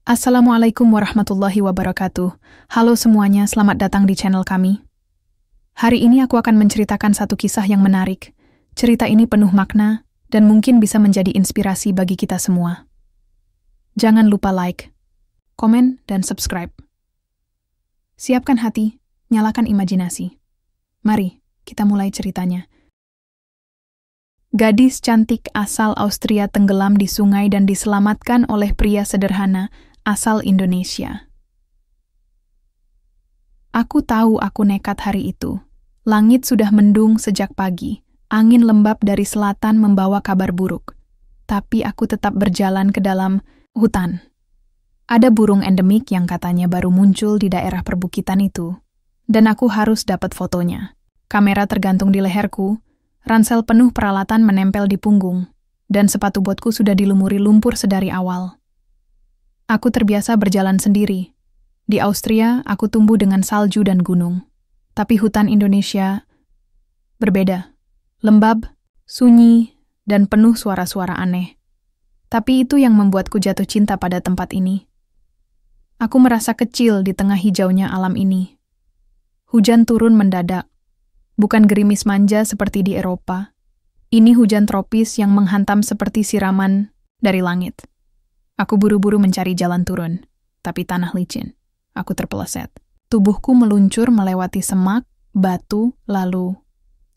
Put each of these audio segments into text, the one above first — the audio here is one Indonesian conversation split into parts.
Assalamualaikum warahmatullahi wabarakatuh. Halo semuanya, selamat datang di channel kami. Hari ini aku akan menceritakan satu kisah yang menarik. Cerita ini penuh makna dan mungkin bisa menjadi inspirasi bagi kita semua. Jangan lupa like, komen, dan subscribe. Siapkan hati, nyalakan imajinasi. Mari, kita mulai ceritanya. Gadis cantik asal Austria tenggelam di sungai dan diselamatkan oleh pria sederhana asal Indonesia. Aku tahu aku nekat hari itu. Langit sudah mendung sejak pagi. Angin lembab dari selatan membawa kabar buruk. Tapi aku tetap berjalan ke dalam hutan. Ada burung endemik yang katanya baru muncul di daerah perbukitan itu. Dan aku harus dapat fotonya. Kamera tergantung di leherku, ransel penuh peralatan menempel di punggung, dan sepatu botku sudah dilumuri lumpur sedari awal. Aku terbiasa berjalan sendiri. Di Austria, aku tumbuh dengan salju dan gunung. Tapi hutan Indonesia berbeda. Lembab, sunyi, dan penuh suara-suara aneh. Tapi itu yang membuatku jatuh cinta pada tempat ini. Aku merasa kecil di tengah hijaunya alam ini. Hujan turun mendadak. Bukan gerimis manja seperti di Eropa. Ini hujan tropis yang menghantam seperti siraman dari langit. Aku buru-buru mencari jalan turun, tapi tanah licin. Aku terpeleset. Tubuhku meluncur melewati semak, batu, lalu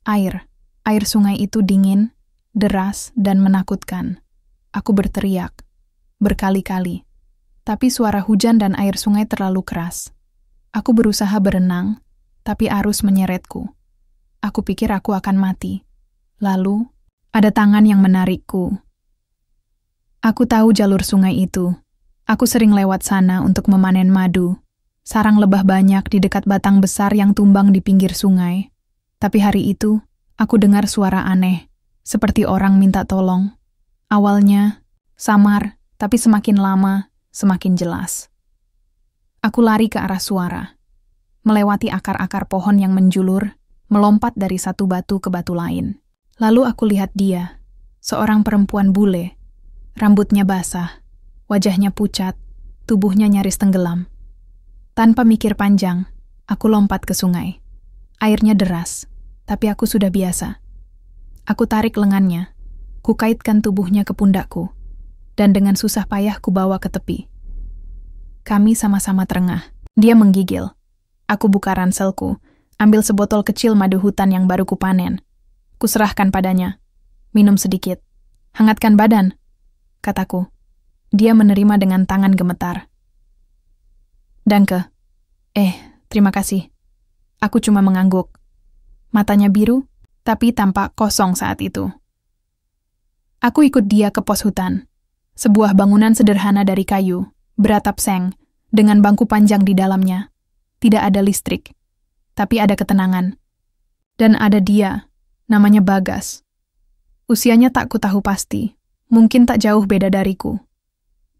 air. Air sungai itu dingin, deras, dan menakutkan. Aku berteriak, berkali-kali. Tapi suara hujan dan air sungai terlalu keras. Aku berusaha berenang, tapi arus menyeretku. Aku pikir aku akan mati. Lalu, ada tangan yang menarikku. Aku tahu jalur sungai itu. Aku sering lewat sana untuk memanen madu. Sarang lebah banyak di dekat batang besar yang tumbang di pinggir sungai. Tapi hari itu, aku dengar suara aneh, seperti orang minta tolong. Awalnya, samar, tapi semakin lama, semakin jelas. Aku lari ke arah suara, melewati akar-akar pohon yang menjulur, melompat dari satu batu ke batu lain. Lalu aku lihat dia, seorang perempuan bule. Rambutnya basah, wajahnya pucat, tubuhnya nyaris tenggelam. Tanpa mikir panjang, aku lompat ke sungai. Airnya deras, tapi aku sudah biasa. Aku tarik lengannya, kukaitkan tubuhnya ke pundakku, dan dengan susah payah kubawa ke tepi. Kami sama-sama terengah. Dia menggigil. Aku buka ranselku, ambil sebotol kecil madu hutan yang baru kupanen. Kuserahkan padanya. Minum sedikit. Hangatkan badan, kataku. Dia menerima dengan tangan gemetar. Danke. Terima kasih. Aku cuma mengangguk. Matanya biru, tapi tampak kosong saat itu. Aku ikut dia ke pos hutan. Sebuah bangunan sederhana dari kayu, beratap seng, dengan bangku panjang di dalamnya. Tidak ada listrik. Tapi ada ketenangan. Dan ada dia, namanya Bagas. Usianya tak kutahu pasti, mungkin tak jauh beda dariku.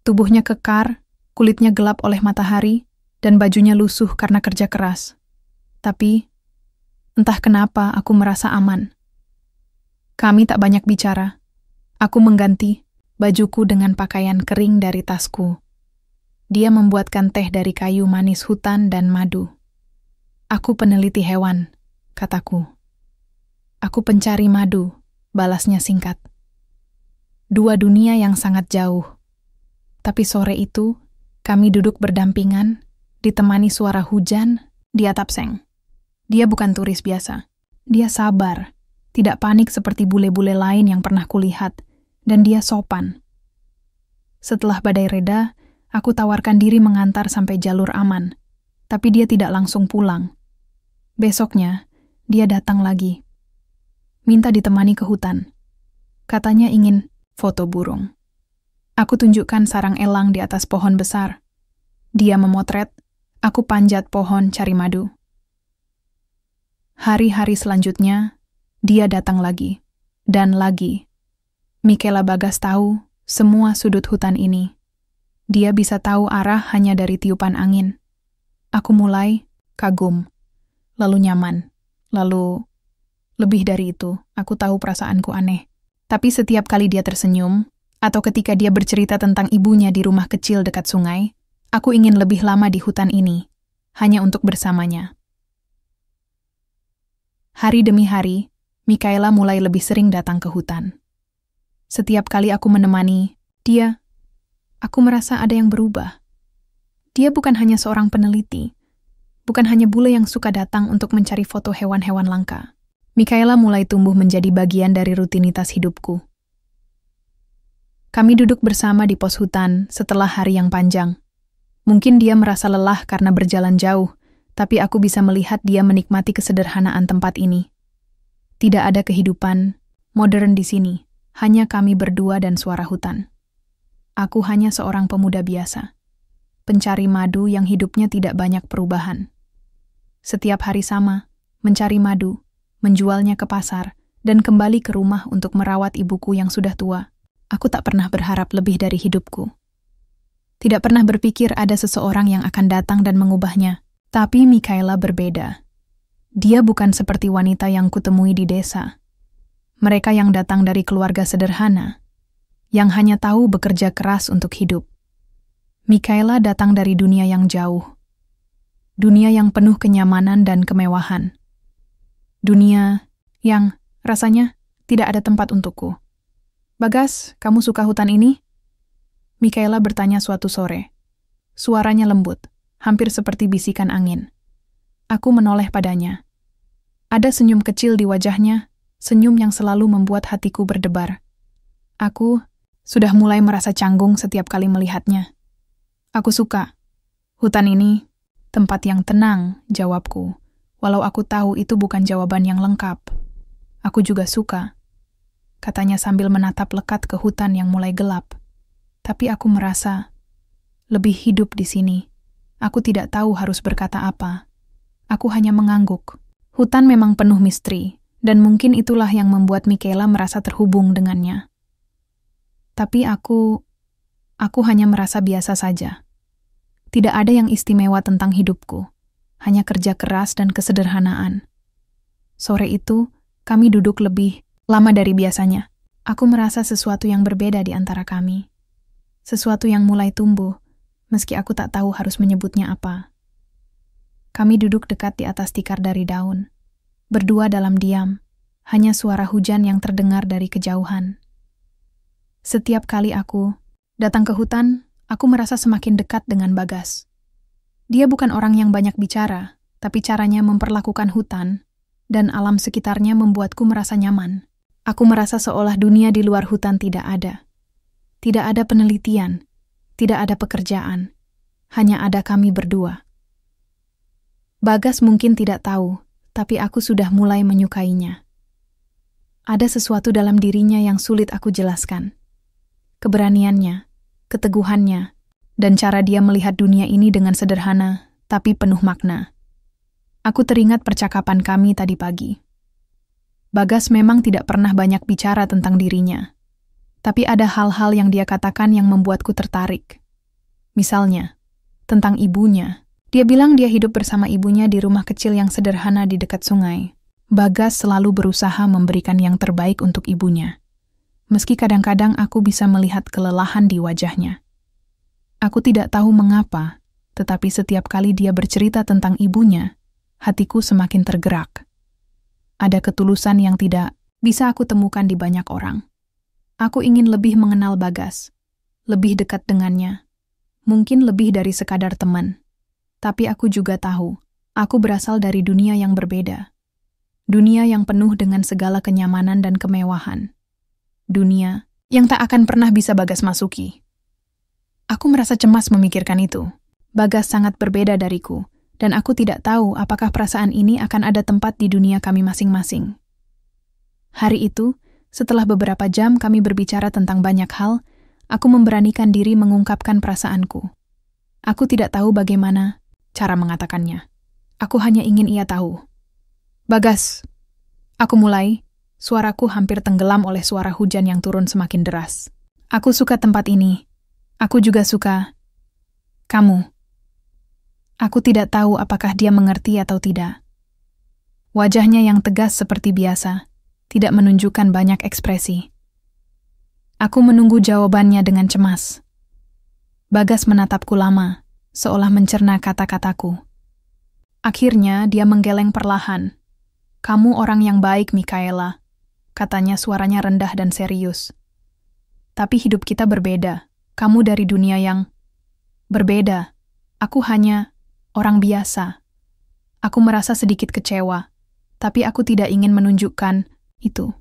Tubuhnya kekar, kulitnya gelap oleh matahari, dan bajunya lusuh karena kerja keras. Tapi, entah kenapa aku merasa aman. Kami tak banyak bicara. Aku mengganti bajuku dengan pakaian kering dari tasku. Dia membuatkan teh dari kayu manis hutan dan madu. Aku peneliti hewan, kataku. Aku pencari madu, balasnya singkat. Dua dunia yang sangat jauh. Tapi sore itu, kami duduk berdampingan, ditemani suara hujan di atap seng. Dia bukan turis biasa. Dia sabar, tidak panik seperti bule-bule lain yang pernah kulihat, dan dia sopan. Setelah badai reda, aku tawarkan diri mengantar sampai jalur aman, tapi dia tidak langsung pulang. Besoknya, dia datang lagi. Minta ditemani ke hutan. Katanya ingin foto burung. Aku tunjukkan sarang elang di atas pohon besar. Dia memotret, aku panjat pohon cari madu. Hari-hari selanjutnya, dia datang lagi. Dan lagi. Michaela Bagas tahu semua sudut hutan ini. Dia bisa tahu arah hanya dari tiupan angin. Aku mulai kagum, lalu nyaman, lalu lebih dari itu, aku tahu perasaanku aneh. Tapi setiap kali dia tersenyum, atau ketika dia bercerita tentang ibunya di rumah kecil dekat sungai, Aku ingin lebih lama di hutan ini, hanya untuk bersamanya. Hari demi hari, Mikaela mulai lebih sering datang ke hutan. Setiap kali aku menemani dia, aku merasa ada yang berubah. Dia bukan hanya seorang peneliti, bukan hanya bule yang suka datang untuk mencari foto hewan-hewan langka. Mikaela mulai tumbuh menjadi bagian dari rutinitas hidupku. Kami duduk bersama di pos hutan setelah hari yang panjang. Mungkin dia merasa lelah karena berjalan jauh, tapi aku bisa melihat dia menikmati kesederhanaan tempat ini. Tidak ada kehidupan modern di sini, hanya kami berdua dan suara hutan. Aku hanya seorang pemuda biasa, pencari madu yang hidupnya tidak banyak perubahan. Setiap hari sama, mencari madu, menjualnya ke pasar, dan kembali ke rumah untuk merawat ibuku yang sudah tua. Aku tak pernah berharap lebih dari hidupku. Tidak pernah berpikir ada seseorang yang akan datang dan mengubahnya. Tapi Mikaela berbeda. Dia bukan seperti wanita yang kutemui di desa. Mereka yang datang dari keluarga sederhana, yang hanya tahu bekerja keras untuk hidup. Mikaela datang dari dunia yang jauh. Dunia yang penuh kenyamanan dan kemewahan. Dunia yang rasanya tidak ada tempat untukku. Bagas, kamu suka hutan ini? Mikaela bertanya suatu sore. Suaranya lembut, hampir seperti bisikan angin. Aku menoleh padanya. Ada senyum kecil di wajahnya, senyum yang selalu membuat hatiku berdebar. Aku sudah mulai merasa canggung setiap kali melihatnya. Aku suka. Hutan ini, tempat yang tenang, jawabku. Walau aku tahu itu bukan jawaban yang lengkap. Aku juga suka, katanya sambil menatap lekat ke hutan yang mulai gelap. Tapi aku merasa lebih hidup di sini. Aku tidak tahu harus berkata apa. Aku hanya mengangguk. Hutan memang penuh misteri, dan mungkin itulah yang membuat Mikaela merasa terhubung dengannya. Tapi aku hanya merasa biasa saja. Tidak ada yang istimewa tentang hidupku, hanya kerja keras dan kesederhanaan. Sore itu, kami duduk lebih lama dari biasanya. Aku merasa sesuatu yang berbeda di antara kami. Sesuatu yang mulai tumbuh, meski aku tak tahu harus menyebutnya apa. Kami duduk dekat di atas tikar dari daun, berdua dalam diam, hanya suara hujan yang terdengar dari kejauhan. Setiap kali aku datang ke hutan, aku merasa semakin dekat dengan Bagas. Dia bukan orang yang banyak bicara, tapi caranya memperlakukan hutan dan alam sekitarnya membuatku merasa nyaman. Aku merasa seolah dunia di luar hutan tidak ada. Tidak ada penelitian, tidak ada pekerjaan, hanya ada kami berdua. Bagas mungkin tidak tahu, tapi aku sudah mulai menyukainya. Ada sesuatu dalam dirinya yang sulit aku jelaskan. Keberaniannya, keteguhannya, dan cara dia melihat dunia ini dengan sederhana, tapi penuh makna. Aku teringat percakapan kami tadi pagi. Bagas memang tidak pernah banyak bicara tentang dirinya, tapi ada hal-hal yang dia katakan yang membuatku tertarik. Misalnya, tentang ibunya. Dia bilang dia hidup bersama ibunya di rumah kecil yang sederhana di dekat sungai. Bagas selalu berusaha memberikan yang terbaik untuk ibunya. Meski kadang-kadang aku bisa melihat kelelahan di wajahnya. Aku tidak tahu mengapa, tetapi setiap kali dia bercerita tentang ibunya, hatiku semakin tergerak. Ada ketulusan yang tidak bisa aku temukan di banyak orang. Aku ingin lebih mengenal Bagas, lebih dekat dengannya, mungkin lebih dari sekadar teman. Tapi aku juga tahu, aku berasal dari dunia yang berbeda. Dunia yang penuh dengan segala kenyamanan dan kemewahan. Dunia yang tak akan pernah bisa Bagas masuki. Aku merasa cemas memikirkan itu. Bagas sangat berbeda dariku, dan aku tidak tahu apakah perasaan ini akan ada tempat di dunia kami masing-masing. Hari itu, setelah beberapa jam kami berbicara tentang banyak hal, aku memberanikan diri mengungkapkan perasaanku. Aku tidak tahu bagaimana cara mengatakannya. Aku hanya ingin ia tahu. Bagas, aku mulai, suaraku hampir tenggelam oleh suara hujan yang turun semakin deras. Aku suka tempat ini. Aku juga suka kamu. Aku tidak tahu apakah dia mengerti atau tidak. Wajahnya yang tegas seperti biasa, tidak menunjukkan banyak ekspresi. Aku menunggu jawabannya dengan cemas. Bagas menatapku lama, seolah mencerna kata-kataku. Akhirnya dia menggeleng perlahan. "Kamu orang yang baik, Mikaela," katanya suaranya rendah dan serius. "Tapi hidup kita berbeda. Kamu dari dunia yang berbeda. Aku hanya orang biasa." Aku merasa sedikit kecewa, tapi aku tidak ingin menunjukkan itu.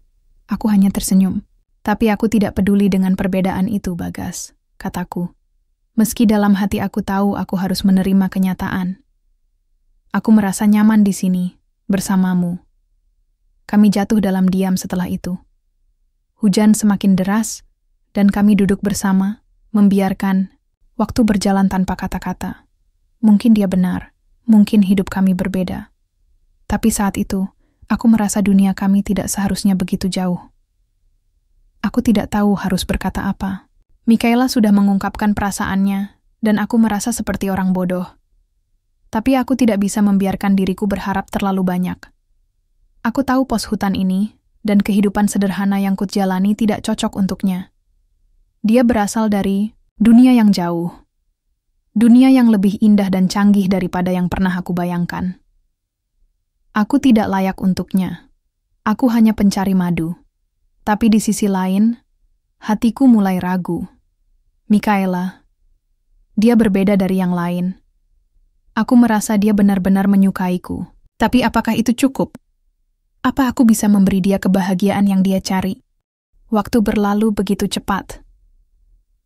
Aku hanya tersenyum. "Tapi aku tidak peduli dengan perbedaan itu, Bagas," kataku. Meski dalam hati aku tahu aku harus menerima kenyataan. Aku merasa nyaman di sini, bersamamu. Kami jatuh dalam diam setelah itu. Hujan semakin deras, dan kami duduk bersama, membiarkan waktu berjalan tanpa kata-kata. Mungkin dia benar, mungkin hidup kami berbeda. Tapi saat itu, aku merasa dunia kami tidak seharusnya begitu jauh. Aku tidak tahu harus berkata apa. Mikaela sudah mengungkapkan perasaannya, dan aku merasa seperti orang bodoh. Tapi aku tidak bisa membiarkan diriku berharap terlalu banyak. Aku tahu pos hutan ini, dan kehidupan sederhana yang kujalani tidak cocok untuknya. Dia berasal dari dunia yang jauh. Dunia yang lebih indah dan canggih daripada yang pernah aku bayangkan. Aku tidak layak untuknya. Aku hanya pencari madu. Tapi di sisi lain, hatiku mulai ragu. Mikaela, dia berbeda dari yang lain. Aku merasa dia benar-benar menyukaiku. Tapi apakah itu cukup? Apa aku bisa memberi dia kebahagiaan yang dia cari? Waktu berlalu begitu cepat.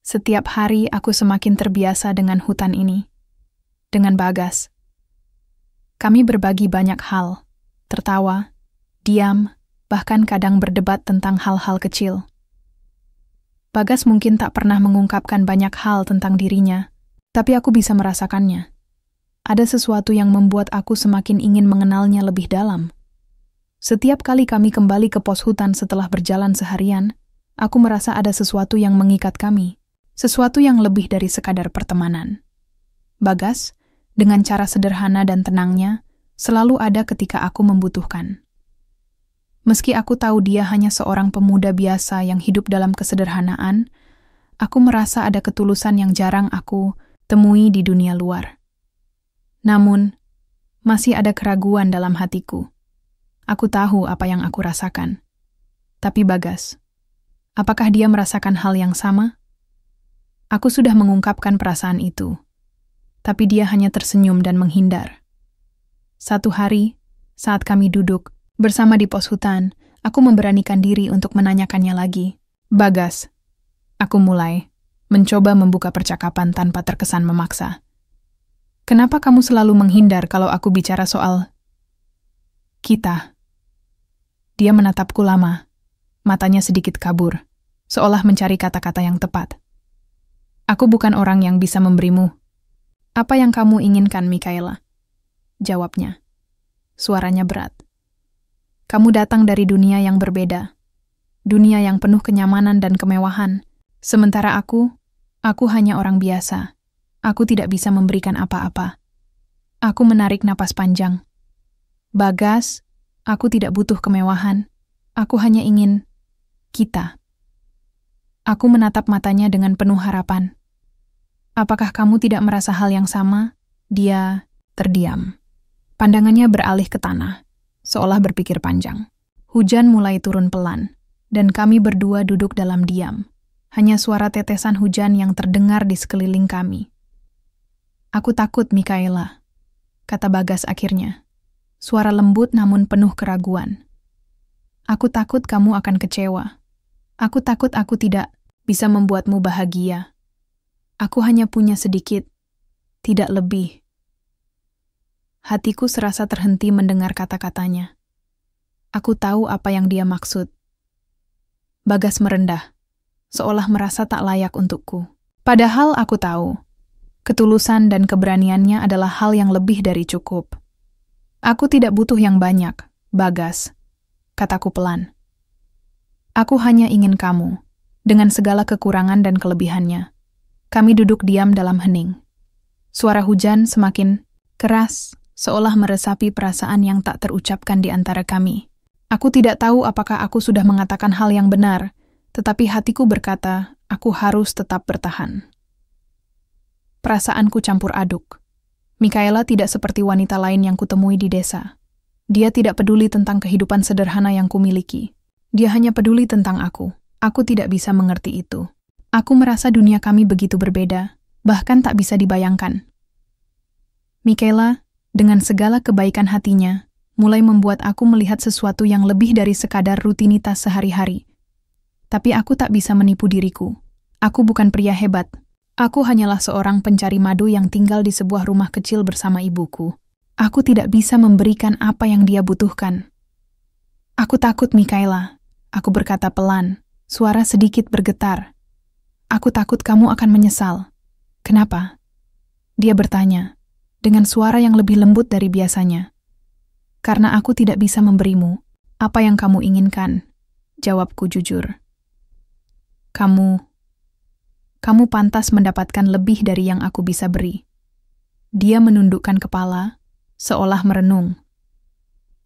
Setiap hari aku semakin terbiasa dengan hutan ini. Dengan Bagas. Kami berbagi banyak hal. Tertawa, diam, bahkan kadang berdebat tentang hal-hal kecil. Bagas mungkin tak pernah mengungkapkan banyak hal tentang dirinya, tapi aku bisa merasakannya. Ada sesuatu yang membuat aku semakin ingin mengenalnya lebih dalam. Setiap kali kami kembali ke pos hutan setelah berjalan seharian, aku merasa ada sesuatu yang mengikat kami, sesuatu yang lebih dari sekadar pertemanan. Bagas, dengan cara sederhana dan tenangnya, selalu ada ketika aku membutuhkan. Meski aku tahu dia hanya seorang pemuda biasa yang hidup dalam kesederhanaan, aku merasa ada ketulusan yang jarang aku temui di dunia luar. Namun, masih ada keraguan dalam hatiku. Aku tahu apa yang aku rasakan. Tapi Bagas, apakah dia merasakan hal yang sama? Aku sudah mengungkapkan perasaan itu, tapi dia hanya tersenyum dan menghindar. Satu hari, saat kami duduk bersama di pos hutan, aku memberanikan diri untuk menanyakannya lagi. "Bagas," aku mulai, mencoba membuka percakapan tanpa terkesan memaksa. "Kenapa kamu selalu menghindar kalau aku bicara soal kita?" Dia menatapku lama, matanya sedikit kabur, seolah mencari kata-kata yang tepat. "Aku bukan orang yang bisa memberimu apa yang kamu inginkan, Mikaela," jawabnya. Suaranya berat. "Kamu datang dari dunia yang berbeda, dunia yang penuh kenyamanan dan kemewahan, sementara aku hanya orang biasa. Aku tidak bisa memberikan apa-apa." Aku menarik napas panjang. "Bagas, aku tidak butuh kemewahan. Aku hanya ingin kita." Aku menatap matanya dengan penuh harapan. "Apakah kamu tidak merasa hal yang sama?" Dia terdiam. Pandangannya beralih ke tanah, seolah berpikir panjang. Hujan mulai turun pelan, dan kami berdua duduk dalam diam. Hanya suara tetesan hujan yang terdengar di sekeliling kami. "Aku takut, Mikaela," kata Bagas akhirnya. Suara lembut namun penuh keraguan. "Aku takut kamu akan kecewa. Aku takut aku tidak bisa membuatmu bahagia. Aku hanya punya sedikit, tidak lebih." Hatiku serasa terhenti mendengar kata-katanya. Aku tahu apa yang dia maksud. Bagas merendah, seolah merasa tak layak untukku. Padahal aku tahu, ketulusan dan keberaniannya adalah hal yang lebih dari cukup. "Aku tidak butuh yang banyak, Bagas," kataku pelan. "Aku hanya ingin kamu, dengan segala kekurangan dan kelebihannya." Kami duduk diam dalam hening. Suara hujan semakin keras, seolah meresapi perasaan yang tak terucapkan di antara kami. Aku tidak tahu apakah aku sudah mengatakan hal yang benar, tetapi hatiku berkata, aku harus tetap bertahan. Perasaanku campur aduk. Mikaela tidak seperti wanita lain yang kutemui di desa. Dia tidak peduli tentang kehidupan sederhana yang kumiliki. Dia hanya peduli tentang aku. Aku tidak bisa mengerti itu. Aku merasa dunia kami begitu berbeda, bahkan tak bisa dibayangkan. Mikaela, dengan segala kebaikan hatinya, mulai membuat aku melihat sesuatu yang lebih dari sekadar rutinitas sehari-hari. Tapi aku tak bisa menipu diriku. Aku bukan pria hebat. Aku hanyalah seorang pencari madu yang tinggal di sebuah rumah kecil bersama ibuku. Aku tidak bisa memberikan apa yang dia butuhkan. Aku takut, Mikaela. Aku berkata pelan, suara sedikit bergetar. Aku takut kamu akan menyesal. Kenapa? Dia bertanya, dengan suara yang lebih lembut dari biasanya. Karena aku tidak bisa memberimu apa yang kamu inginkan, jawabku jujur. Kamu pantas mendapatkan lebih dari yang aku bisa beri. Dia menundukkan kepala, seolah merenung.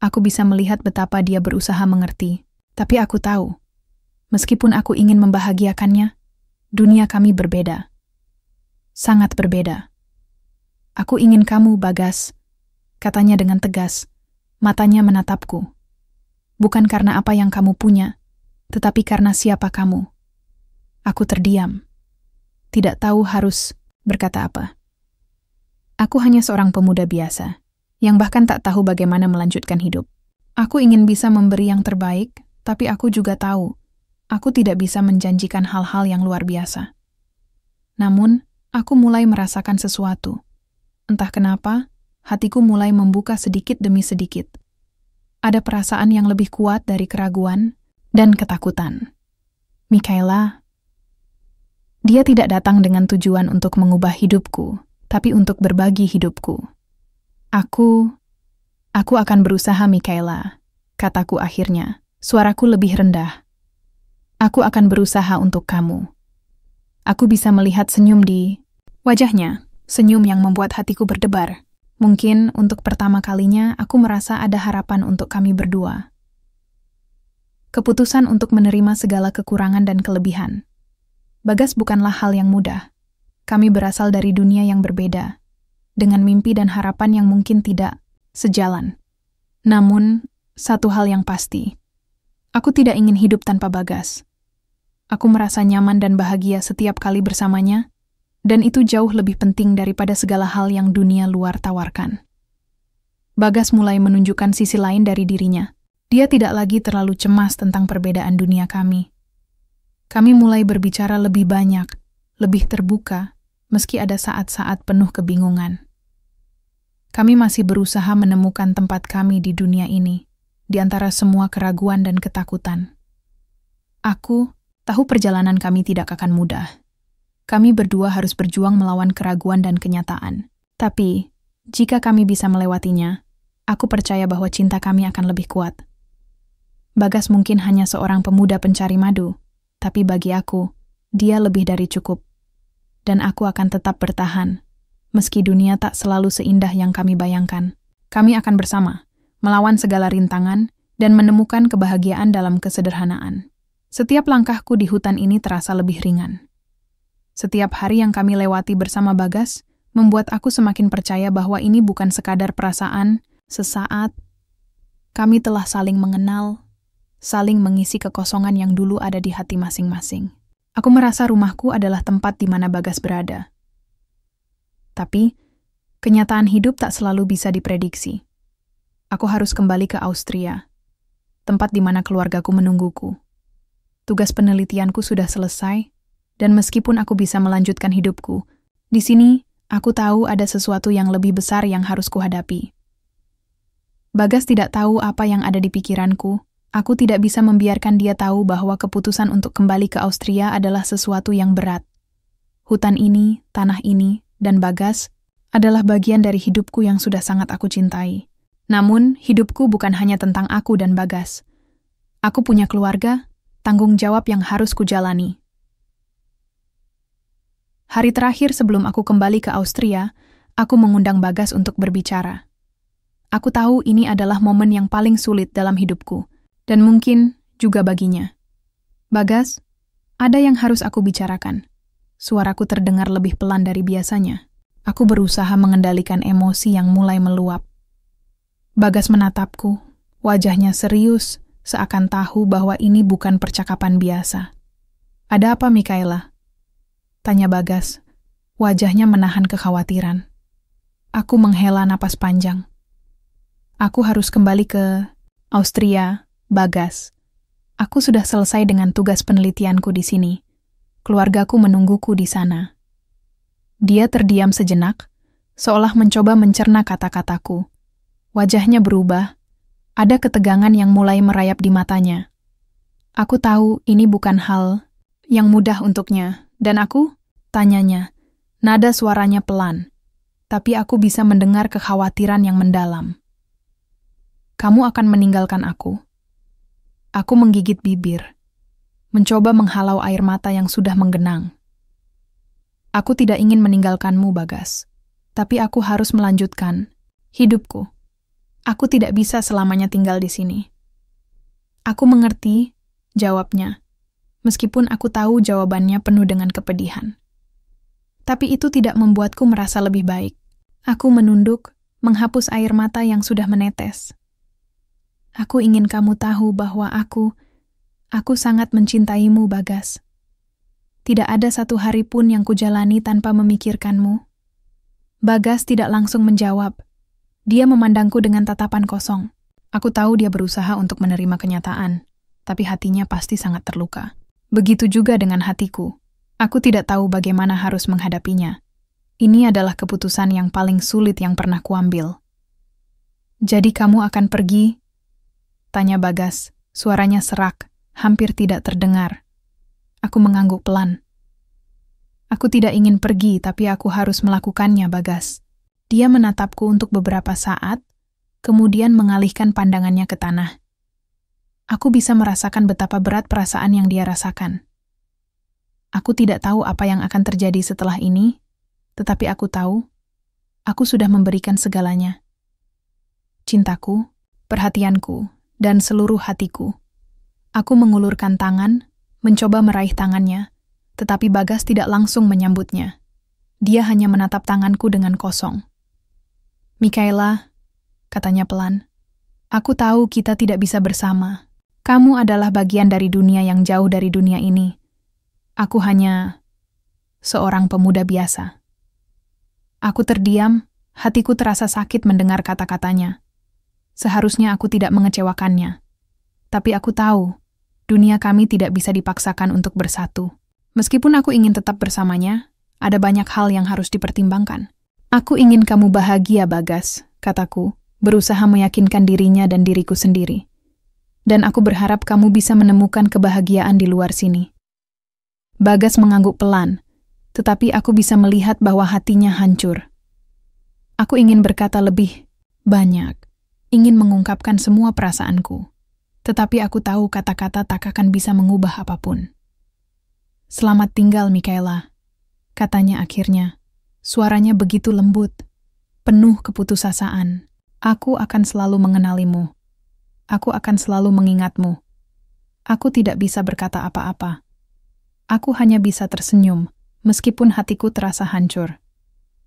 Aku bisa melihat betapa dia berusaha mengerti, tapi aku tahu, meskipun aku ingin membahagiakannya, dunia kami berbeda. Sangat berbeda. Aku ingin kamu, Bagas, katanya dengan tegas, matanya menatapku. Bukan karena apa yang kamu punya, tetapi karena siapa kamu. Aku terdiam. Tidak tahu harus berkata apa. Aku hanya seorang pemuda biasa, yang bahkan tak tahu bagaimana melanjutkan hidup. Aku ingin bisa memberi yang terbaik, tapi aku juga tahu, aku tidak bisa menjanjikan hal-hal yang luar biasa. Namun, aku mulai merasakan sesuatu. Entah kenapa, hatiku mulai membuka sedikit demi sedikit. Ada perasaan yang lebih kuat dari keraguan dan ketakutan. Mikaela, dia tidak datang dengan tujuan untuk mengubah hidupku, tapi untuk berbagi hidupku. Aku akan berusaha, Mikaela, kataku akhirnya, suaraku lebih rendah. Aku akan berusaha untuk kamu. Aku bisa melihat senyum di wajahnya, senyum yang membuat hatiku berdebar. Mungkin untuk pertama kalinya aku merasa ada harapan untuk kami berdua. Keputusan untuk menerima segala kekurangan dan kelebihan. Bagas bukanlah hal yang mudah. Kami berasal dari dunia yang berbeda, dengan mimpi dan harapan yang mungkin tidak sejalan. Namun, satu hal yang pasti, aku tidak ingin hidup tanpa Bagas. Aku merasa nyaman dan bahagia setiap kali bersamanya, dan itu jauh lebih penting daripada segala hal yang dunia luar tawarkan. Bagas mulai menunjukkan sisi lain dari dirinya. Dia tidak lagi terlalu cemas tentang perbedaan dunia kami. Kami mulai berbicara lebih banyak, lebih terbuka, meski ada saat-saat penuh kebingungan. Kami masih berusaha menemukan tempat kami di dunia ini, di antara semua keraguan dan ketakutan. Aku tahu perjalanan kami tidak akan mudah. Kami berdua harus berjuang melawan keraguan dan kenyataan. Tapi, jika kami bisa melewatinya, aku percaya bahwa cinta kami akan lebih kuat. Bagas mungkin hanya seorang pemuda pencari madu, tapi bagi aku, dia lebih dari cukup. Dan aku akan tetap bertahan. Meski dunia tak selalu seindah yang kami bayangkan, kami akan bersama, melawan segala rintangan, dan menemukan kebahagiaan dalam kesederhanaan. Setiap langkahku di hutan ini terasa lebih ringan. Setiap hari yang kami lewati bersama Bagas, membuat aku semakin percaya bahwa ini bukan sekadar perasaan, sesaat. Kami telah saling mengenal, saling mengisi kekosongan yang dulu ada di hati masing-masing. Aku merasa rumahku adalah tempat di mana Bagas berada. Tapi, kenyataan hidup tak selalu bisa diprediksi. Aku harus kembali ke Austria, tempat di mana keluargaku menungguku. Tugas penelitianku sudah selesai, dan meskipun aku bisa melanjutkan hidupku, di sini aku tahu ada sesuatu yang lebih besar yang harus kuhadapi. Bagas tidak tahu apa yang ada di pikiranku. Aku tidak bisa membiarkan dia tahu bahwa keputusan untuk kembali ke Austria adalah sesuatu yang berat. Hutan ini, tanah ini, dan Bagas adalah bagian dari hidupku yang sudah sangat aku cintai. Namun, hidupku bukan hanya tentang aku dan Bagas. Aku punya keluarga, tanggung jawab yang harus kujalani. Hari terakhir sebelum aku kembali ke Austria, aku mengundang Bagas untuk berbicara. Aku tahu ini adalah momen yang paling sulit dalam hidupku. Dan mungkin juga baginya. Bagas, ada yang harus aku bicarakan. Suaraku terdengar lebih pelan dari biasanya. Aku berusaha mengendalikan emosi yang mulai meluap. Bagas menatapku, wajahnya serius, seakan tahu bahwa ini bukan percakapan biasa. "Ada apa, Mikaela?" tanya Bagas. Wajahnya menahan kekhawatiran. Aku menghela napas panjang. "Aku harus kembali ke Austria, Bagas. Aku sudah selesai dengan tugas penelitianku di sini. Keluargaku menungguku di sana." Dia terdiam sejenak, seolah mencoba mencerna kata-kataku. Wajahnya berubah, ada ketegangan yang mulai merayap di matanya. Aku tahu ini bukan hal yang mudah untuknya, dan aku, tanyanya, nada suaranya pelan, tapi aku bisa mendengar kekhawatiran yang mendalam. "Kamu akan meninggalkan aku?" Aku menggigit bibir, mencoba menghalau air mata yang sudah menggenang. "Aku tidak ingin meninggalkanmu, Bagas, tapi aku harus melanjutkan hidupku. Aku tidak bisa selamanya tinggal di sini." "Aku mengerti," jawabnya, meskipun aku tahu jawabannya penuh dengan kepedihan. Tapi itu tidak membuatku merasa lebih baik. Aku menunduk, menghapus air mata yang sudah menetes. "Aku ingin kamu tahu bahwa aku sangat mencintaimu, Bagas. Tidak ada satu hari pun yang kujalani tanpa memikirkanmu." Bagas tidak langsung menjawab. Dia memandangku dengan tatapan kosong. Aku tahu dia berusaha untuk menerima kenyataan, tapi hatinya pasti sangat terluka. Begitu juga dengan hatiku. Aku tidak tahu bagaimana harus menghadapinya. Ini adalah keputusan yang paling sulit yang pernah kuambil. "Jadi kamu akan pergi?" tanya Bagas. Suaranya serak, hampir tidak terdengar. Aku mengangguk pelan. "Aku tidak ingin pergi, tapi aku harus melakukannya, Bagas." Dia menatapku untuk beberapa saat, kemudian mengalihkan pandangannya ke tanah. Aku bisa merasakan betapa berat perasaan yang dia rasakan. Aku tidak tahu apa yang akan terjadi setelah ini, tetapi aku tahu, aku sudah memberikan segalanya. Cintaku, perhatianku, dan seluruh hatiku. Aku mengulurkan tangan, mencoba meraih tangannya, tetapi Bagas tidak langsung menyambutnya. Dia hanya menatap tanganku dengan kosong. "Mikaela," katanya pelan, "aku tahu kita tidak bisa bersama. Kamu adalah bagian dari dunia yang jauh dari dunia ini. Aku hanya seorang pemuda biasa." Aku terdiam, hatiku terasa sakit mendengar kata-katanya. Seharusnya aku tidak mengecewakannya. Tapi aku tahu, dunia kami tidak bisa dipaksakan untuk bersatu. Meskipun aku ingin tetap bersamanya, ada banyak hal yang harus dipertimbangkan. "Aku ingin kamu bahagia, Bagas," kataku, berusaha meyakinkan dirinya dan diriku sendiri. "Dan aku berharap kamu bisa menemukan kebahagiaan di luar sini." Bagas mengangguk pelan, tetapi aku bisa melihat bahwa hatinya hancur. Aku ingin berkata lebih banyak, ingin mengungkapkan semua perasaanku. Tetapi aku tahu kata-kata tak akan bisa mengubah apapun. "Selamat tinggal, Mikaela," katanya akhirnya. Suaranya begitu lembut, penuh keputusasaan. "Aku akan selalu mengenalimu. Aku akan selalu mengingatmu." Aku tidak bisa berkata apa-apa. Aku hanya bisa tersenyum, meskipun hatiku terasa hancur.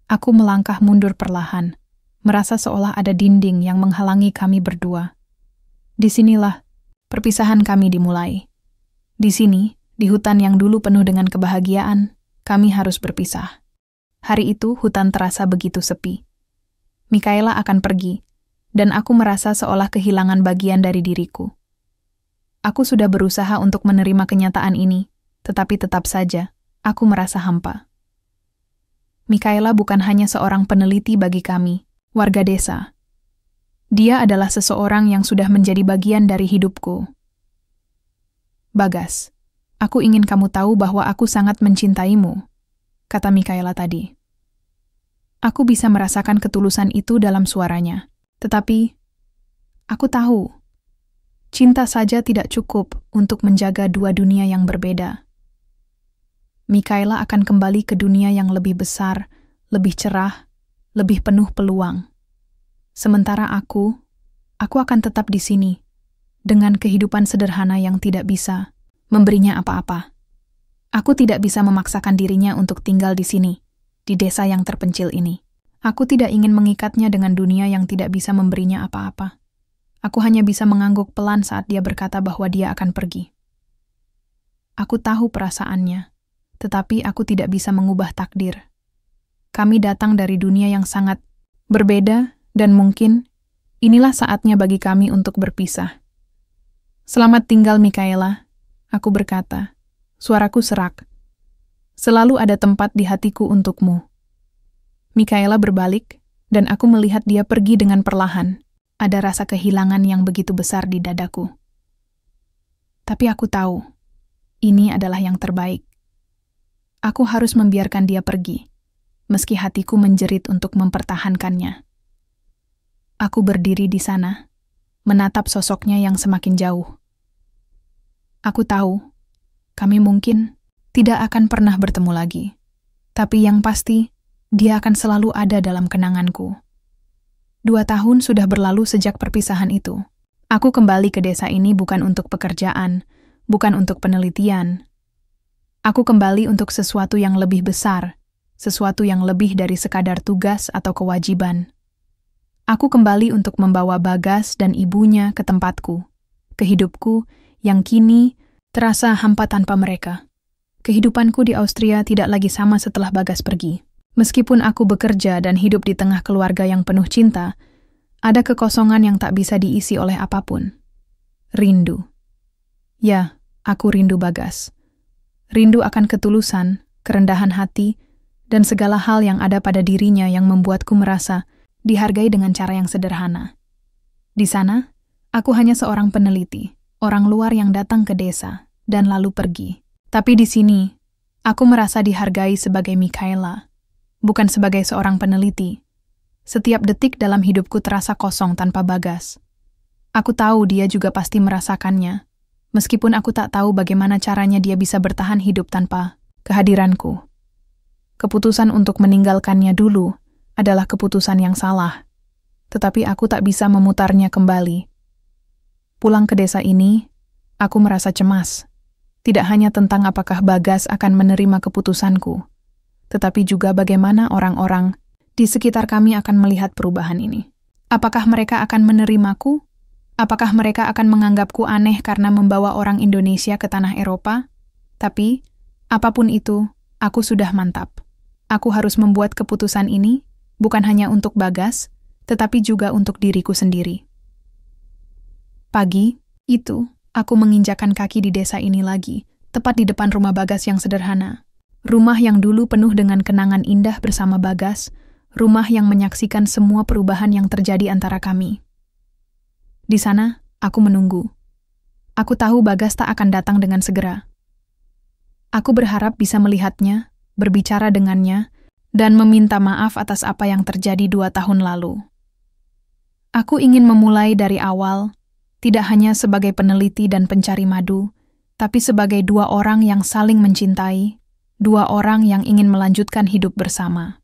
Aku melangkah mundur perlahan, merasa seolah ada dinding yang menghalangi kami berdua. Disinilah perpisahan kami dimulai. Di sini, di hutan yang dulu penuh dengan kebahagiaan, kami harus berpisah. Hari itu hutan terasa begitu sepi. Mikaela akan pergi, dan aku merasa seolah kehilangan bagian dari diriku. Aku sudah berusaha untuk menerima kenyataan ini, tetapi tetap saja, aku merasa hampa. Mikaela bukan hanya seorang peneliti bagi kami, warga desa. Dia adalah seseorang yang sudah menjadi bagian dari hidupku. "Bagas, aku ingin kamu tahu bahwa aku sangat mencintaimu," kata Mikaela tadi. Aku bisa merasakan ketulusan itu dalam suaranya. Tetapi, aku tahu, cinta saja tidak cukup untuk menjaga dua dunia yang berbeda. Mikaela akan kembali ke dunia yang lebih besar, lebih cerah, lebih penuh peluang. Sementara aku akan tetap di sini, dengan kehidupan sederhana yang tidak bisa memberinya apa-apa. Aku tidak bisa memaksakan dirinya untuk tinggal di sini. di desa yang terpencil ini. Aku tidak ingin mengikatnya dengan dunia yang tidak bisa memberinya apa-apa. Aku hanya bisa mengangguk pelan saat dia berkata bahwa dia akan pergi. Aku tahu perasaannya, tetapi aku tidak bisa mengubah takdir. Kami datang dari dunia yang sangat berbeda dan mungkin inilah saatnya bagi kami untuk berpisah. Selamat tinggal, Mikaela, aku berkata. Suaraku serak. Selalu ada tempat di hatiku untukmu. Mikaela berbalik, dan aku melihat dia pergi dengan perlahan. Ada rasa kehilangan yang begitu besar di dadaku. Tapi aku tahu, ini adalah yang terbaik. Aku harus membiarkan dia pergi, meski hatiku menjerit untuk mempertahankannya. Aku berdiri di sana, menatap sosoknya yang semakin jauh. Aku tahu, kami mungkin tidak akan pernah bertemu lagi. Tapi yang pasti, dia akan selalu ada dalam kenanganku. 2 tahun sudah berlalu sejak perpisahan itu. Aku kembali ke desa ini bukan untuk pekerjaan, bukan untuk penelitian. Aku kembali untuk sesuatu yang lebih besar, sesuatu yang lebih dari sekadar tugas atau kewajiban. Aku kembali untuk membawa Bagas dan ibunya ke tempatku, ke hidupku yang kini terasa hampa tanpa mereka. Kehidupanku di Austria tidak lagi sama setelah Bagas pergi. Meskipun aku bekerja dan hidup di tengah keluarga yang penuh cinta, ada kekosongan yang tak bisa diisi oleh apapun. Rindu. Ya, aku rindu Bagas. Rindu akan ketulusan, kerendahan hati, dan segala hal yang ada pada dirinya yang membuatku merasa dihargai dengan cara yang sederhana. Di sana, aku hanya seorang peneliti, orang luar yang datang ke desa, dan lalu pergi. Tapi di sini, aku merasa dihargai sebagai Mikaela, bukan sebagai seorang peneliti. Setiap detik dalam hidupku terasa kosong tanpa Bagas. Aku tahu dia juga pasti merasakannya, meskipun aku tak tahu bagaimana caranya dia bisa bertahan hidup tanpa kehadiranku. Keputusan untuk meninggalkannya dulu adalah keputusan yang salah, tetapi aku tak bisa memutarnya kembali. Pulang ke desa ini, aku merasa cemas. Tidak hanya tentang apakah Bagas akan menerima keputusanku, tetapi juga bagaimana orang-orang di sekitar kami akan melihat perubahan ini. Apakah mereka akan menerimaku? Apakah mereka akan menganggapku aneh karena membawa orang Indonesia ke tanah Eropa? Tapi, apapun itu, aku sudah mantap. Aku harus membuat keputusan ini, bukan hanya untuk Bagas, tetapi juga untuk diriku sendiri. Pagi itu, aku menginjakan kaki di desa ini lagi, tepat di depan rumah Bagas yang sederhana. Rumah yang dulu penuh dengan kenangan indah bersama Bagas, rumah yang menyaksikan semua perubahan yang terjadi antara kami. Di sana, aku menunggu. Aku tahu Bagas tak akan datang dengan segera. Aku berharap bisa melihatnya, berbicara dengannya, dan meminta maaf atas apa yang terjadi 2 tahun lalu. Aku ingin memulai dari awal, tidak hanya sebagai peneliti dan pencari madu, tapi sebagai 2 orang yang saling mencintai, 2 orang yang ingin melanjutkan hidup bersama.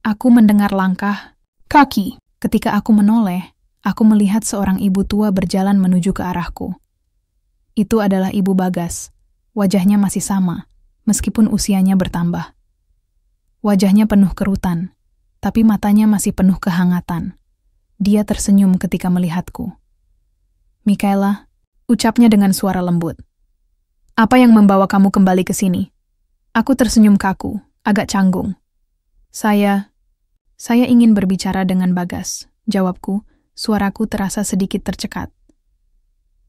Aku mendengar langkah kaki. Ketika aku menoleh, aku melihat seorang ibu tua berjalan menuju ke arahku. Itu adalah Ibu Bagas. Wajahnya masih sama, meskipun usianya bertambah. Wajahnya penuh kerutan, tapi matanya masih penuh kehangatan. Dia tersenyum ketika melihatku. Mikaela, ucapnya dengan suara lembut. Apa yang membawa kamu kembali ke sini? Aku tersenyum kaku, agak canggung. Saya ingin berbicara dengan Bagas, jawabku, suaraku terasa sedikit tercekat.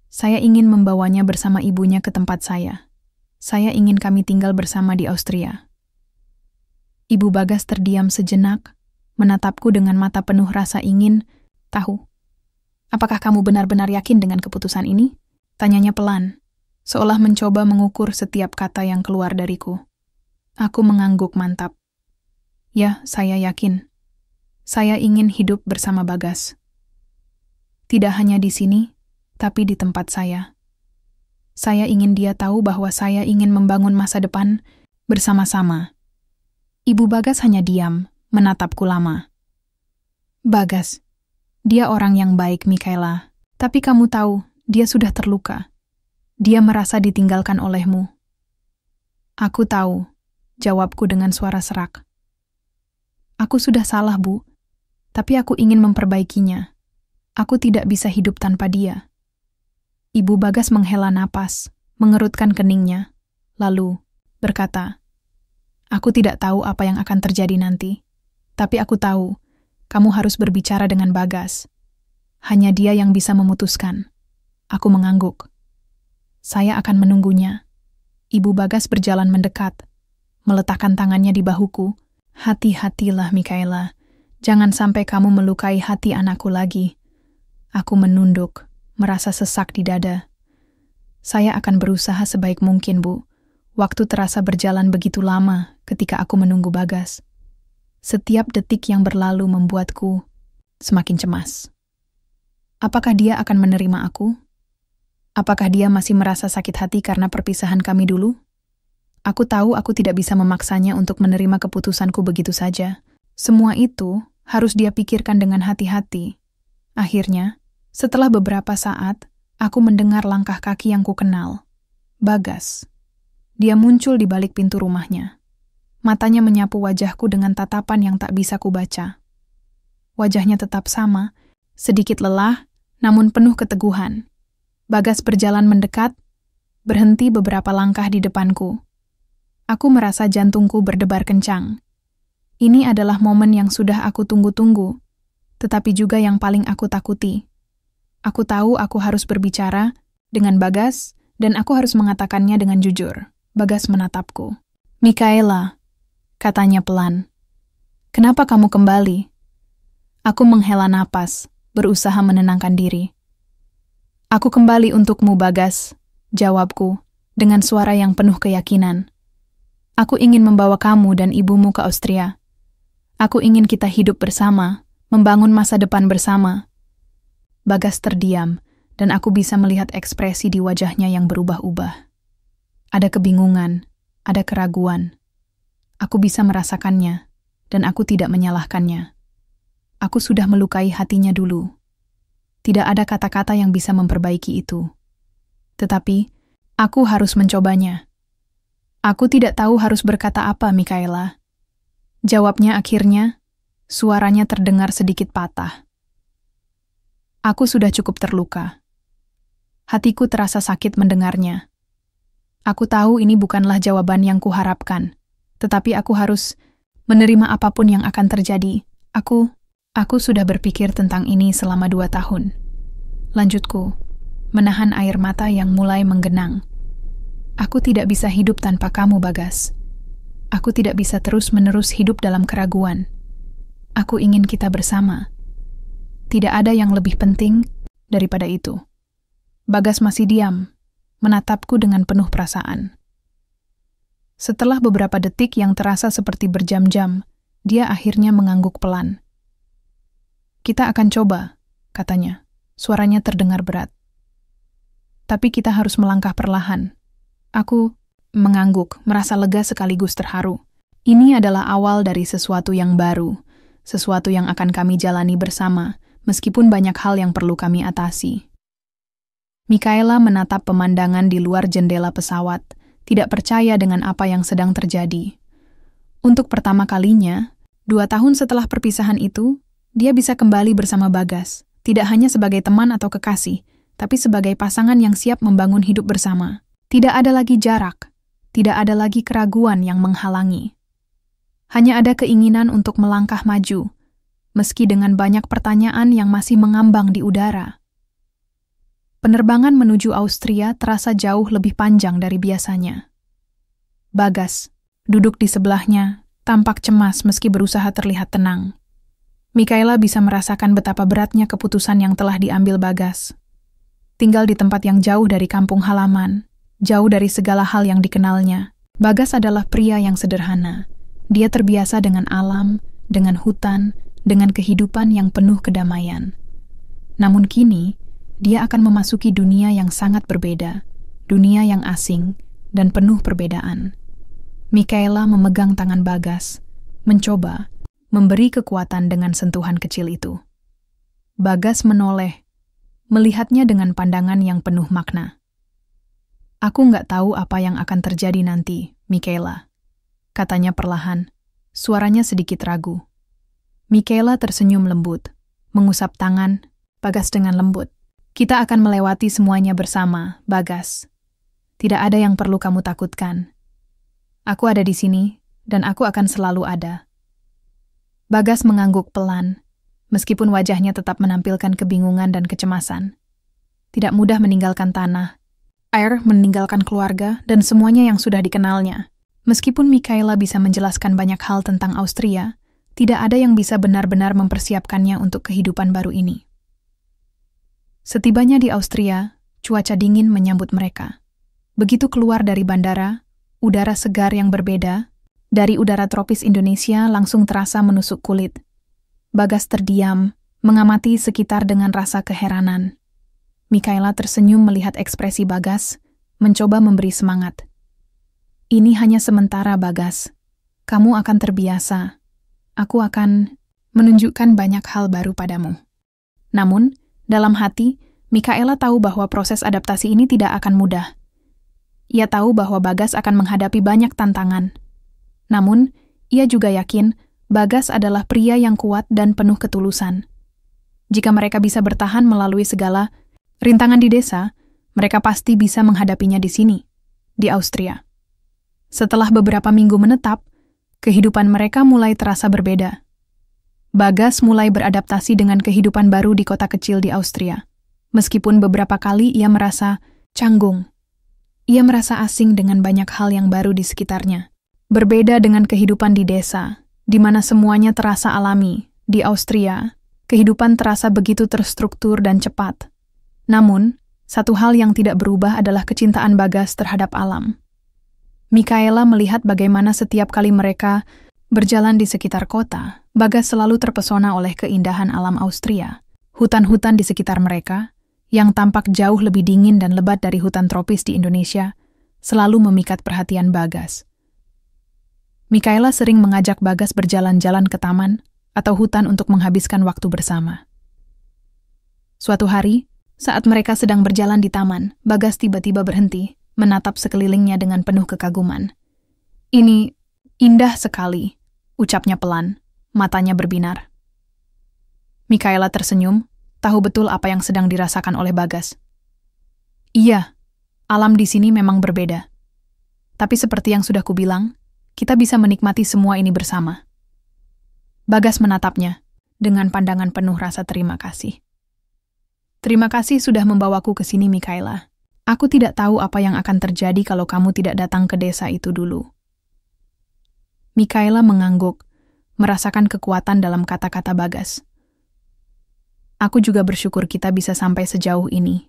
Saya ingin membawanya bersama ibunya ke tempat saya. Saya ingin kami tinggal bersama di Austria. Ibu Bagas terdiam sejenak, menatapku dengan mata penuh rasa ingin tahu. Apakah kamu benar-benar yakin dengan keputusan ini? Tanyanya pelan, seolah mencoba mengukur setiap kata yang keluar dariku. Aku mengangguk mantap. Ya, saya yakin. Saya ingin hidup bersama Bagas. Tidak hanya di sini, tapi di tempat saya. Saya ingin dia tahu bahwa saya ingin membangun masa depan bersama-sama. Ibu Bagas hanya diam, menatapku lama. Bagas, dia orang yang baik, Mikaela. Tapi kamu tahu, dia sudah terluka. Dia merasa ditinggalkan olehmu. Aku tahu, jawabku dengan suara serak. Aku sudah salah, Bu. Tapi aku ingin memperbaikinya. Aku tidak bisa hidup tanpa dia. Ibu Bagas menghela napas, mengerutkan keningnya, lalu berkata, "Aku tidak tahu apa yang akan terjadi nanti, tapi aku tahu kamu harus berbicara dengan Bagas. Hanya dia yang bisa memutuskan." Aku mengangguk. "Saya akan menunggunya." Ibu Bagas berjalan mendekat, meletakkan tangannya di bahuku. "Hati-hatilah, Mikaela. Jangan sampai kamu melukai hati anakku lagi." Aku menunduk, merasa sesak di dada. "Saya akan berusaha sebaik mungkin, Bu. Waktu terasa berjalan begitu lama ketika aku menunggu Bagas. Setiap detik yang berlalu membuatku semakin cemas. Apakah dia akan menerima aku? Apakah dia masih merasa sakit hati karena perpisahan kami dulu? Aku tahu aku tidak bisa memaksanya untuk menerima keputusanku begitu saja. Semua itu harus dia pikirkan dengan hati-hati. Akhirnya, setelah beberapa saat, aku mendengar langkah kaki yang kukenal. Bagas. Dia muncul di balik pintu rumahnya. Matanya menyapu wajahku dengan tatapan yang tak bisa kubaca. Wajahnya tetap sama, sedikit lelah, namun penuh keteguhan. Bagas berjalan mendekat, berhenti beberapa langkah di depanku. Aku merasa jantungku berdebar kencang. Ini adalah momen yang sudah aku tunggu-tunggu, tetapi juga yang paling aku takuti. Aku tahu aku harus berbicara dengan Bagas, dan aku harus mengatakannya dengan jujur. Bagas menatapku. "Mikaela," katanya pelan. "Kenapa kamu kembali?" Aku menghela napas, berusaha menenangkan diri. "Aku kembali untukmu, Bagas," jawabku, dengan suara yang penuh keyakinan. "Aku ingin membawa kamu dan ibumu ke Austria. Aku ingin kita hidup bersama, membangun masa depan bersama." Bagas terdiam, dan aku bisa melihat ekspresi di wajahnya yang berubah-ubah. Ada kebingungan, ada keraguan. Aku bisa merasakannya, dan aku tidak menyalahkannya. Aku sudah melukai hatinya dulu. Tidak ada kata-kata yang bisa memperbaiki itu. Tetapi, aku harus mencobanya. "Aku tidak tahu harus berkata apa, Mikaela," jawabnya akhirnya, suaranya terdengar sedikit patah. Aku sudah cukup terluka. Hatiku terasa sakit mendengarnya. Aku tahu ini bukanlah jawaban yang kuharapkan, tetapi aku harus menerima apapun yang akan terjadi. Aku sudah berpikir tentang ini selama 2 tahun. Lanjutku, menahan air mata yang mulai menggenang. Aku tidak bisa hidup tanpa kamu, Bagas. Aku tidak bisa terus-menerus hidup dalam keraguan. Aku ingin kita bersama. Tidak ada yang lebih penting daripada itu. Bagas masih diam, menatapku dengan penuh perasaan. Setelah beberapa detik yang terasa seperti berjam-jam, dia akhirnya mengangguk pelan. "Kita akan coba," katanya. Suaranya terdengar berat. "Tapi kita harus melangkah perlahan." Aku mengangguk, merasa lega sekaligus terharu. Ini adalah awal dari sesuatu yang baru, sesuatu yang akan kami jalani bersama, meskipun banyak hal yang perlu kami atasi. Mikaela menatap pemandangan di luar jendela pesawat, tidak percaya dengan apa yang sedang terjadi. Untuk pertama kalinya, 2 tahun setelah perpisahan itu, dia bisa kembali bersama Bagas, tidak hanya sebagai teman atau kekasih, tapi sebagai pasangan yang siap membangun hidup bersama. Tidak ada lagi jarak, tidak ada lagi keraguan yang menghalangi. Hanya ada keinginan untuk melangkah maju, meski dengan banyak pertanyaan yang masih mengambang di udara. Penerbangan menuju Austria terasa jauh lebih panjang dari biasanya. Bagas, duduk di sebelahnya, tampak cemas meski berusaha terlihat tenang. Mikaela bisa merasakan betapa beratnya keputusan yang telah diambil Bagas. Tinggal di tempat yang jauh dari kampung halaman, jauh dari segala hal yang dikenalnya, Bagas adalah pria yang sederhana. Dia terbiasa dengan alam, dengan hutan, dengan kehidupan yang penuh kedamaian. Namun kini, dia akan memasuki dunia yang sangat berbeda, dunia yang asing dan penuh perbedaan. Mikaela memegang tangan Bagas, mencoba memberi kekuatan dengan sentuhan kecil itu. Bagas menoleh, melihatnya dengan pandangan yang penuh makna. "Aku nggak tahu apa yang akan terjadi nanti, Mikaela. katanya perlahan. Suaranya sedikit ragu. Mikaela tersenyum lembut, mengusap tangan Bagas dengan lembut. Kita akan melewati semuanya bersama, Bagas. Tidak ada yang perlu kamu takutkan. Aku ada di sini, dan aku akan selalu ada. Bagas mengangguk pelan, meskipun wajahnya tetap menampilkan kebingungan dan kecemasan. Tidak mudah meninggalkan tanah, air, meninggalkan keluarga, dan semuanya yang sudah dikenalnya. Meskipun Mikaela bisa menjelaskan banyak hal tentang Austria, tidak ada yang bisa benar-benar mempersiapkannya untuk kehidupan baru ini. Setibanya di Austria, cuaca dingin menyambut mereka. Begitu keluar dari bandara, udara segar yang berbeda, dari udara tropis Indonesia langsung terasa menusuk kulit. Bagas terdiam, mengamati sekitar dengan rasa keheranan. Mikaela tersenyum melihat ekspresi Bagas, mencoba memberi semangat. Ini hanya sementara, Bagas. Kamu akan terbiasa. Aku akan menunjukkan banyak hal baru padamu. Namun, dalam hati, Mikaela tahu bahwa proses adaptasi ini tidak akan mudah. Ia tahu bahwa Bagas akan menghadapi banyak tantangan. Namun, ia juga yakin Bagas adalah pria yang kuat dan penuh ketulusan. Jika mereka bisa bertahan melalui segala rintangan di desa, mereka pasti bisa menghadapinya di sini, di Austria. Setelah beberapa minggu menetap, kehidupan mereka mulai terasa berbeda. Bagas mulai beradaptasi dengan kehidupan baru di kota kecil di Austria. Meskipun beberapa kali ia merasa canggung. Ia merasa asing dengan banyak hal yang baru di sekitarnya. Berbeda dengan kehidupan di desa, di mana semuanya terasa alami. Di Austria, kehidupan terasa begitu terstruktur dan cepat. Namun, satu hal yang tidak berubah adalah kecintaan Bagas terhadap alam. Mikaela melihat bagaimana setiap kali mereka berjalan di sekitar kota, Bagas selalu terpesona oleh keindahan alam Austria. Hutan-hutan di sekitar mereka, yang tampak jauh lebih dingin dan lebat dari hutan tropis di Indonesia, selalu memikat perhatian Bagas. Mikaela sering mengajak Bagas berjalan-jalan ke taman atau hutan untuk menghabiskan waktu bersama. Suatu hari, saat mereka sedang berjalan di taman, Bagas tiba-tiba berhenti, menatap sekelilingnya dengan penuh kekaguman. "Ini indah sekali," ucapnya pelan, matanya berbinar. Mikaela tersenyum, tahu betul apa yang sedang dirasakan oleh Bagas. "Iya, alam di sini memang berbeda. Tapi seperti yang sudah kubilang, kita bisa menikmati semua ini bersama." Bagas menatapnya dengan pandangan penuh rasa terima kasih. "Terima kasih sudah membawaku ke sini, Mikaela. Aku tidak tahu apa yang akan terjadi kalau kamu tidak datang ke desa itu dulu." Mikaela mengangguk, merasakan kekuatan dalam kata-kata Bagas. "Aku juga bersyukur kita bisa sampai sejauh ini.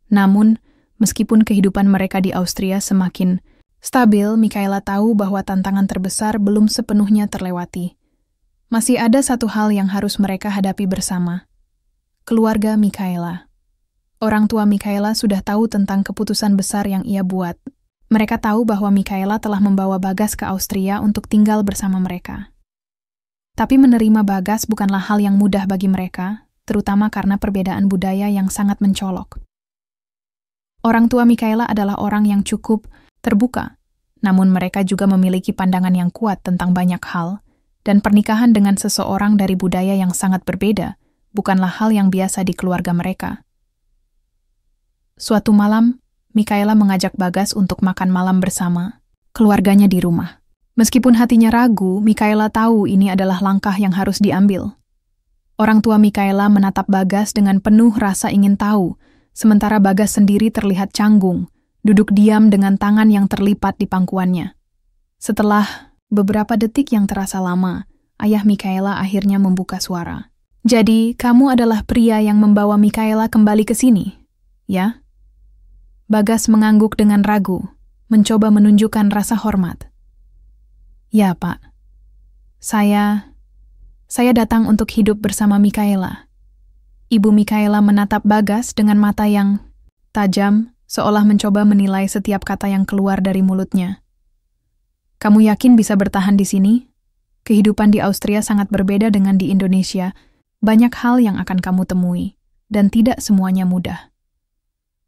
Namun, meskipun kehidupan mereka di Austria semakin stabil, Mikaela tahu bahwa tantangan terbesar belum sepenuhnya terlewati. Masih ada satu hal yang harus mereka hadapi bersama. Keluarga Mikaela. Orang tua Mikaela sudah tahu tentang keputusan besar yang ia buat. Mereka tahu bahwa Mikaela telah membawa Bagas ke Austria untuk tinggal bersama mereka. Tapi menerima Bagas bukanlah hal yang mudah bagi mereka, terutama karena perbedaan budaya yang sangat mencolok. Orang tua Mikaela adalah orang yang cukup terbuka, namun mereka juga memiliki pandangan yang kuat tentang banyak hal, dan pernikahan dengan seseorang dari budaya yang sangat berbeda bukanlah hal yang biasa di keluarga mereka. Suatu malam, Mikaela mengajak Bagas untuk makan malam bersama keluarganya di rumah. Meskipun hatinya ragu, Mikaela tahu ini adalah langkah yang harus diambil. Orang tua Mikaela menatap Bagas dengan penuh rasa ingin tahu, sementara Bagas sendiri terlihat canggung, duduk diam dengan tangan yang terlipat di pangkuannya. Setelah beberapa detik yang terasa lama, ayah Mikaela akhirnya membuka suara. "Jadi, kamu adalah pria yang membawa Mikaela kembali ke sini, ya?" Bagas mengangguk dengan ragu, mencoba menunjukkan rasa hormat. "Ya, Pak. Saya datang untuk hidup bersama Mikaela." Ibu Mikaela menatap Bagas dengan mata yang tajam, seolah mencoba menilai setiap kata yang keluar dari mulutnya. "Kamu yakin bisa bertahan di sini? Kehidupan di Austria sangat berbeda dengan di Indonesia. Banyak hal yang akan kamu temui, dan tidak semuanya mudah."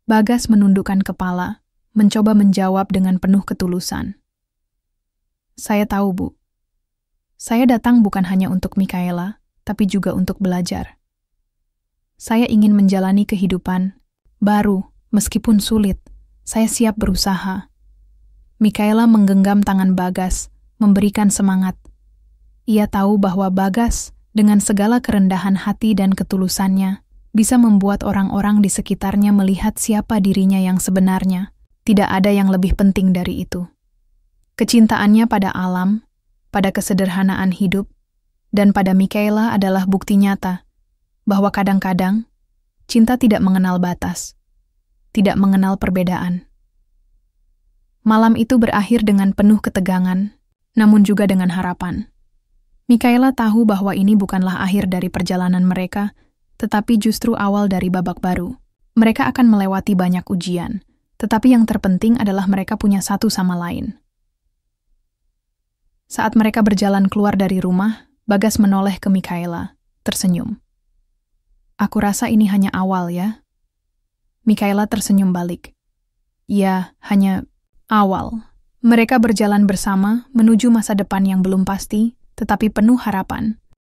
Bagas menundukkan kepala, mencoba menjawab dengan penuh ketulusan. Saya tahu, Bu. Saya datang bukan hanya untuk Mikaela, tapi juga untuk belajar. Saya ingin menjalani kehidupan baru, meskipun sulit. Saya siap berusaha. Mikaela menggenggam tangan Bagas, memberikan semangat. Ia tahu bahwa Bagas, dengan segala kerendahan hati dan ketulusannya, bisa membuat orang-orang di sekitarnya melihat siapa dirinya yang sebenarnya. Tidak ada yang lebih penting dari itu. Kecintaannya pada alam, pada kesederhanaan hidup, dan pada Mikaela adalah bukti nyata bahwa kadang-kadang cinta tidak mengenal batas, tidak mengenal perbedaan. Malam itu berakhir dengan penuh ketegangan, namun juga dengan harapan. Mikaela tahu bahwa ini bukanlah akhir dari perjalanan mereka, tetapi justru awal dari babak baru. Mereka akan melewati banyak ujian, tetapi yang terpenting adalah mereka punya satu sama lain. Saat mereka berjalan keluar dari rumah, Bagas menoleh ke Mikaela, tersenyum. "Aku rasa ini hanya awal ya." Mikaela tersenyum balik. "Ya, hanya awal." Mereka berjalan bersama menuju masa depan yang belum pasti, tetapi penuh harapan.